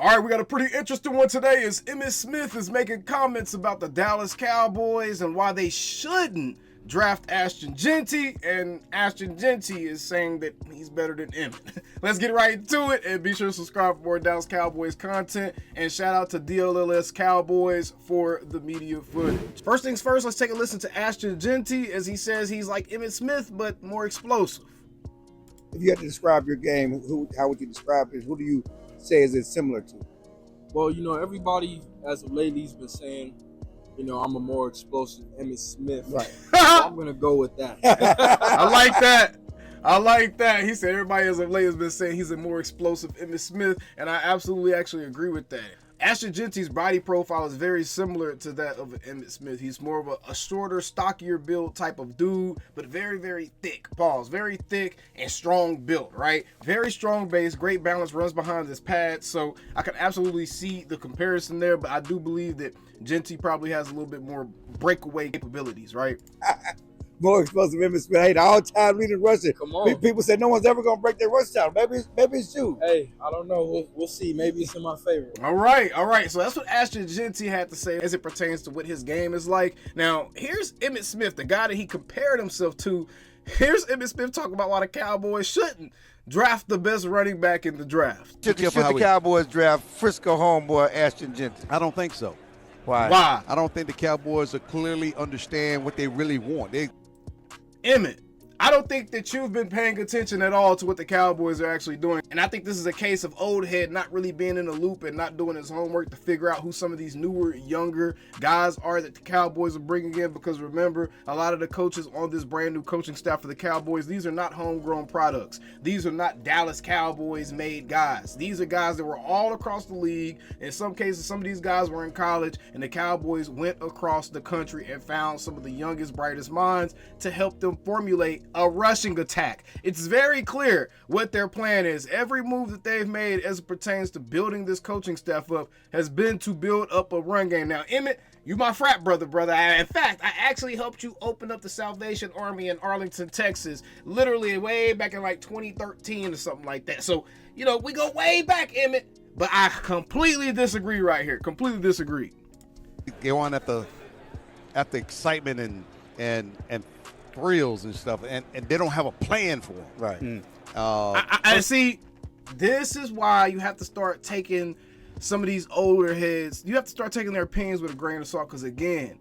All right, we got a pretty interesting one today as Emmitt Smith is making comments about the Dallas Cowboys and why they shouldn't draft Ashton Jeanty, and Ashton Jeanty is saying that he's better than Emmitt. Let's get right into it, and be sure to subscribe for more Dallas Cowboys content, and shout out to DLLS Cowboys for the media footage. First things first, let's take a listen to Ashton Jeanty as he says he's like Emmitt Smith, but more explosive. If you had to describe your game, how would you describe it? Who do you say is it similar to? Well, everybody as of lately has been saying, I'm a more explosive Emmitt Smith. Right. So I'm going to go with that. I like that. I like that. He said everybody as of late has been saying he's a more explosive Emmitt Smith, and I absolutely actually agree with that. Ashton Jeanty's body profile is very similar to that of Emmitt Smith. He's more of a shorter, stockier build type of dude, but very, very thick. Pause. Very thick and strong built, right? Very strong base, great balance, runs behind his pads. So I can absolutely see the comparison there, but I do believe that Jeanty probably has a little bit more breakaway capabilities, right? More explosive Emmitt Smith. Hey, the all-time leading rusher. Come on. People say no one's ever going to break their rush time. Maybe it's you. Hey, I don't know. We'll see. Maybe it's in my favor. All right. So that's what Ashton Jeanty had to say as it pertains to what his game is like. Now, here's Emmitt Smith, the guy that he compared himself to. Here's Emmitt Smith talking about why the Cowboys shouldn't draft the best running back in the draft. Should the Cowboys draft Frisco homeboy Ashton Jeanty? I don't think so. Why? I don't think the Cowboys are clearly understand what they really want. Emmitt, I don't think that you've been paying attention at all to what the Cowboys are actually doing. And I think this is a case of old head not really being in the loop and not doing his homework to figure out who some of these newer, younger guys are that the Cowboys are bringing in. Because remember, a lot of the coaches on this brand new coaching staff for the Cowboys, these are not homegrown products. These are not Dallas Cowboys made guys. These are guys that were all across the league. In some cases, some of these guys were in college, and the Cowboys went across the country and found some of the youngest, brightest minds to help them formulate a rushing attack. It's very clear what their plan is. Every move that they've made as it pertains to building this coaching staff up has been to build up a run game. Now, Emmitt, you my frat brother. In fact, I actually helped you open up the Salvation Army in Arlington, Texas, literally way back in like 2013 or something like that. So, we go way back, Emmitt, but I completely disagree right here. Completely disagree. Go on at the excitement and thrills and stuff, and they don't have a plan for them. Right. I see. This is why you have to start taking some of these older heads. You have to start taking their opinions with a grain of salt, because again,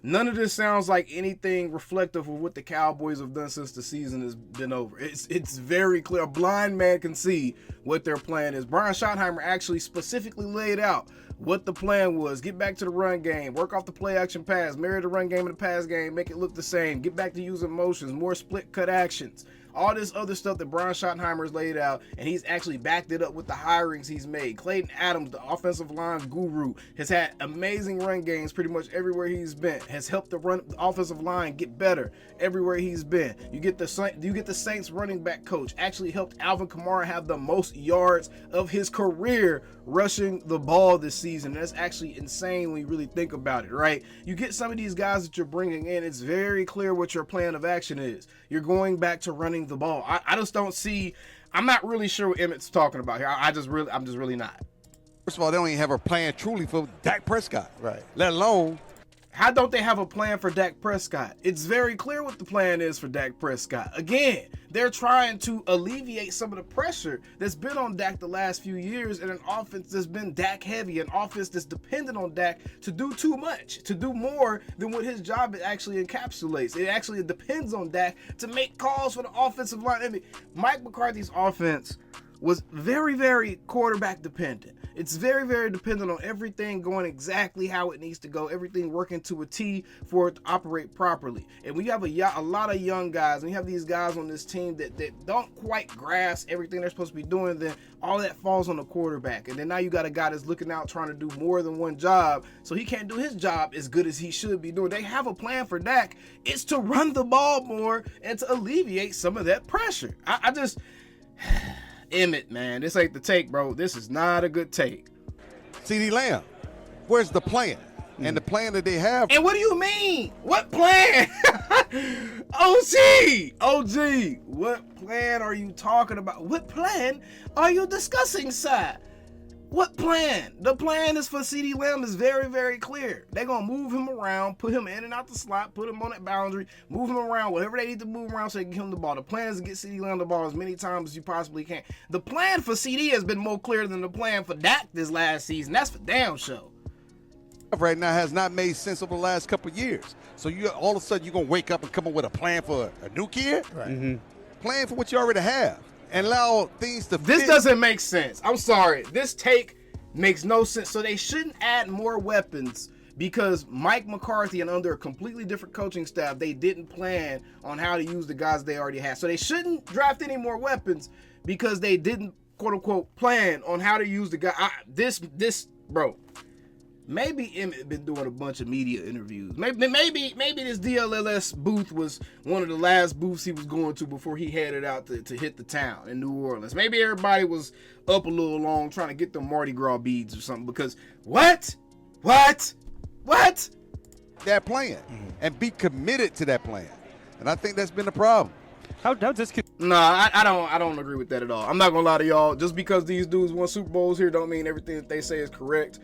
none of this sounds like anything reflective of what the Cowboys have done since the season has been over. It's very clear. A blind man can see what their plan is. Brian Schottenheimer actually specifically laid out what the plan was. Get back to the run game, work off the play action pass, marry the run game and the pass game, make it look the same, get back to using motions, more split cut actions. All this other stuff that Brian Schottenheimer's laid out, and he's actually backed it up with the hirings he's made. Clayton Adams, the offensive line guru, has had amazing run games pretty much everywhere he's been. Has helped the offensive line get better everywhere he's been. You get the Saints running back coach actually helped Alvin Kamara have the most yards of his career rushing the ball this season. That's actually insane when you really think about it, right? You get some of these guys that you're bringing in, it's very clear what your plan of action is. You're going back to running the ball. I just don't see. I'm not really sure what Emmitt's talking about here. I'm just really not. First of all, they don't even have a plan truly for Dak Prescott. Right. Let alone. How don't they have a plan for Dak Prescott? It's very clear what the plan is for Dak Prescott. Again, they're trying to alleviate some of the pressure that's been on Dak the last few years in an offense that's been Dak heavy, an offense that's dependent on Dak to do too much, to do more than what his job actually encapsulates. It actually depends on Dak to make calls for the offensive line. I mean, Mike McCarthy's offense was very, very quarterback dependent. It's very, very dependent on everything going exactly how it needs to go, everything working to a T for it to operate properly. And we have a lot of young guys, and we have these guys on this team that don't quite grasp everything they're supposed to be doing, then all that falls on the quarterback. And then now you got a guy that's looking out trying to do more than one job, so he can't do his job as good as he should be doing. They have a plan for Dak. It's to run the ball more and to alleviate some of that pressure. I just... Emmitt, man, this ain't the take, bro. This is not a good take. CeeDee Lamb, where's the plan? And the plan that they have. And what do you mean? What plan? OG, what plan are you talking about? What plan are you discussing, sir? What plan? The plan is for CeeDee Lamb is very, very clear. They're going to move him around, put him in and out the slot, put him on that boundary, move him around, whatever they need to move around so they can give him the ball. The plan is to get CeeDee Lamb the ball as many times as you possibly can. The plan for CD has been more clear than the plan for Dak this last season. That's for damn sure. Right now has not made sense over the last couple of years. So you all of a sudden you're going to wake up and come up with a plan for a new kid? Right. Mm-hmm. Plan for what you already have and allow things to fit. This doesn't make sense. I'm sorry. This take makes no sense. So they shouldn't add more weapons because Mike McCarthy and under a completely different coaching staff, they didn't plan on how to use the guys they already had. So they shouldn't draft any more weapons because they didn't, quote unquote, plan on how to use the guy. Bro. Maybe Emmitt been doing a bunch of media interviews. Maybe this DLLS booth was one of the last booths he was going to before he headed out to hit the town in New Orleans. Maybe everybody was up a little long trying to get them Mardi Gras beads or something because what? That plan and be committed to that plan. And I think that's been the problem. How this could Nah, I don't agree with that at all. I'm not gonna lie to y'all. Just because these dudes won Super Bowls here don't mean everything that they say is correct.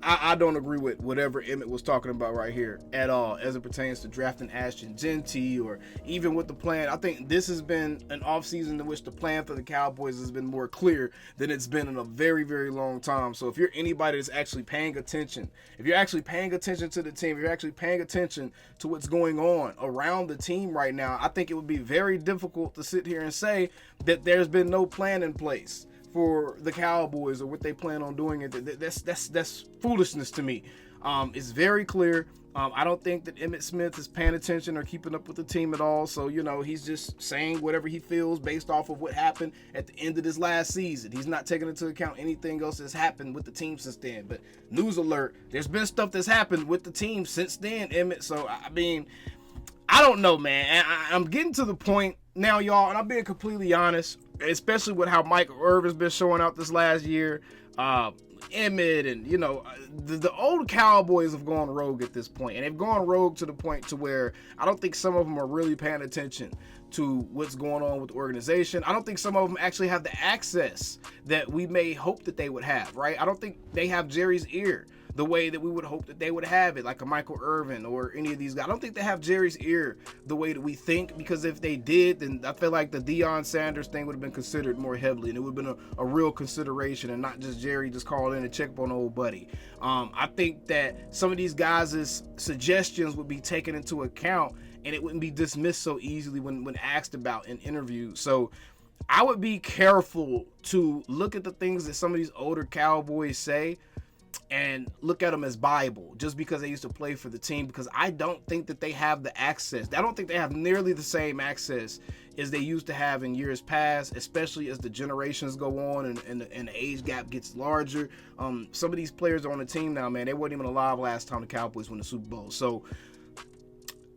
I don't agree with whatever Emmitt was talking about right here at all as it pertains to drafting Ashton Jeanty or even with the plan. I think this has been an offseason in which the plan for the Cowboys has been more clear than it's been in a very, very long time. So if you're anybody that's actually paying attention, if you're actually paying attention to the team, if you're actually paying attention to what's going on around the team right now, I think it would be very difficult to sit here and say that there's been no plan in place for the Cowboys or what they plan on doing. That's foolishness to me. It's very clear. I don't think that Emmitt Smith is paying attention or keeping up with the team at all. So, he's just saying whatever he feels based off of what happened at the end of this last season. He's not taking into account anything else that's happened with the team since then. But news alert, there's been stuff that's happened with the team since then, Emmitt. So, I don't know, man. I'm getting to the point now, y'all, and I'm being completely honest, especially with how Mike Irvin's been showing out this last year. Emmitt and, the old Cowboys have gone rogue at this point, and they've gone rogue to the point to where I don't think some of them are really paying attention to what's going on with the organization. I don't think some of them actually have the access that we may hope that they would have, right? I don't think they have Jerry's ear the way that we would hope that they would have it, like a Michael Irvin or any of these guys. I don't think they have Jerry's ear the way that we think, because if they did, then I feel like the Deion Sanders thing would have been considered more heavily, and it would have been a real consideration and not just Jerry just called in and check up on old buddy. I think that some of these guys' suggestions would be taken into account, and it wouldn't be dismissed so easily when asked about in interviews. So I would be careful to look at the things that some of these older Cowboys say and look at them as Bible just because they used to play for the team, because I don't think that they have the access. I don't think they have nearly the same access as they used to have in years past, especially as the generations go on and the age gap gets larger. Some of these players are on the team now, man, they weren't even alive last time the Cowboys won the Super Bowl. So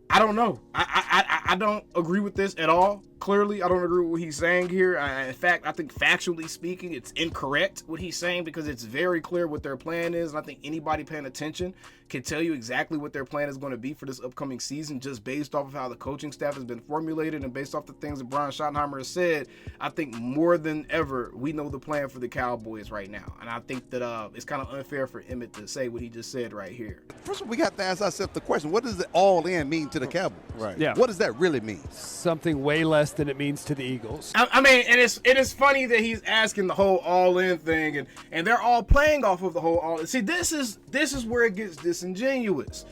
I don't know. I don't agree with this at all. Clearly, I don't agree with what he's saying here. In fact, I think factually speaking, it's incorrect what he's saying, because it's very clear what their plan is. And I think anybody paying attention can tell you exactly what their plan is going to be for this upcoming season, just based off of how the coaching staff has been formulated and based off the things that Brian Schottenheimer has said. I think more than ever, we know the plan for the Cowboys right now. And I think that it's kind of unfair for Emmitt to say what he just said right here. First of all, we have to ask ourselves the question, what does it all in mean to the Cowboys? Right. Yeah. What does that really mean? Something way less than it means to the Eagles. I mean, and it is funny that he's asking the whole all-in thing, and they're all playing off of the whole all-in. See, this is where it gets disingenuous.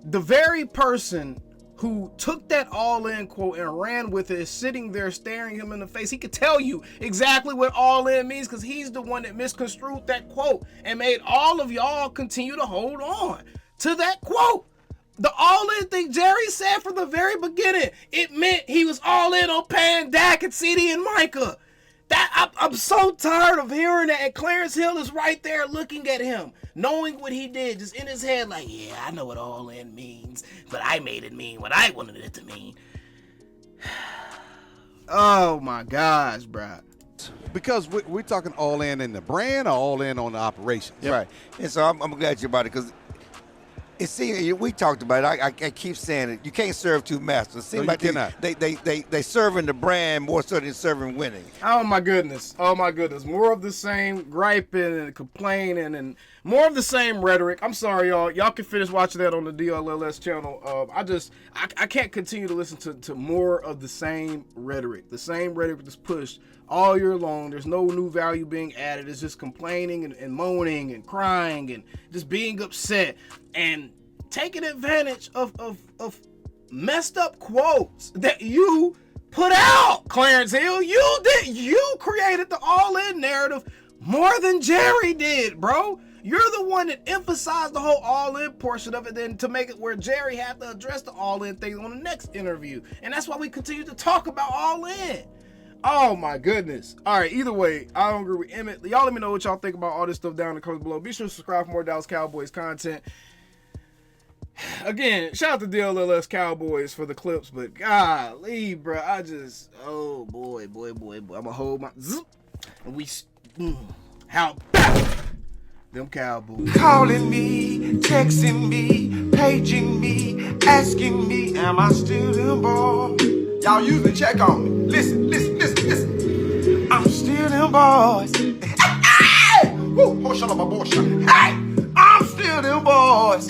The very person who took that all-in quote and ran with it is sitting there staring him in the face. He could tell you exactly what all-in means, because he's the one that misconstrued that quote and made all of y'all continue to hold on to that quote. The all-in thing Jerry said from the very beginning, it meant he was all in on paying Dak and CD and Micah. I'm so tired of hearing that, and Clarence Hill is right there looking at him, knowing what he did, just in his head like, yeah, I know what all in means, but I made it mean what I wanted it to mean. Oh my gosh, bro. Because we're talking all in the brand or all in on the operations? Right. And so I'm glad you about it, because It seems we talked about it. I keep saying it. You can't serve two masters. It seems No, like you cannot. they serving the brand more so than serving winning. Oh my goodness. More of the same griping and complaining and more of the same rhetoric. I'm sorry, y'all. Y'all can finish watching that on the DLLS channel. I can't continue to listen to more of the same rhetoric. The same rhetoric that's pushed all year long. There's no new value being added. It's just complaining and moaning and crying and just being upset and taking advantage of messed up quotes that you put out, Clarence Hill. You created the all-in narrative more than Jerry did, bro. You're the one that emphasized the whole all-in portion of it, then to make it where Jerry had to address the all-in thing on the next interview. And that's why we continue to talk about all-in. Oh my goodness. All right, either way, I don't agree with Emmitt. Y'all let me know what y'all think about all this stuff down in the comments below. Be sure to subscribe for more Dallas Cowboys content. Again, shout out to DLLS Cowboys for the clips, but golly, bro, oh boy. I'm gonna hold my and how about them Cowboys? Calling me, texting me, paging me, asking me, am I still them boys? Y'all usually check on me. Listen. I'm still them boys. Hey! Woo! Hey! I'm still them boys.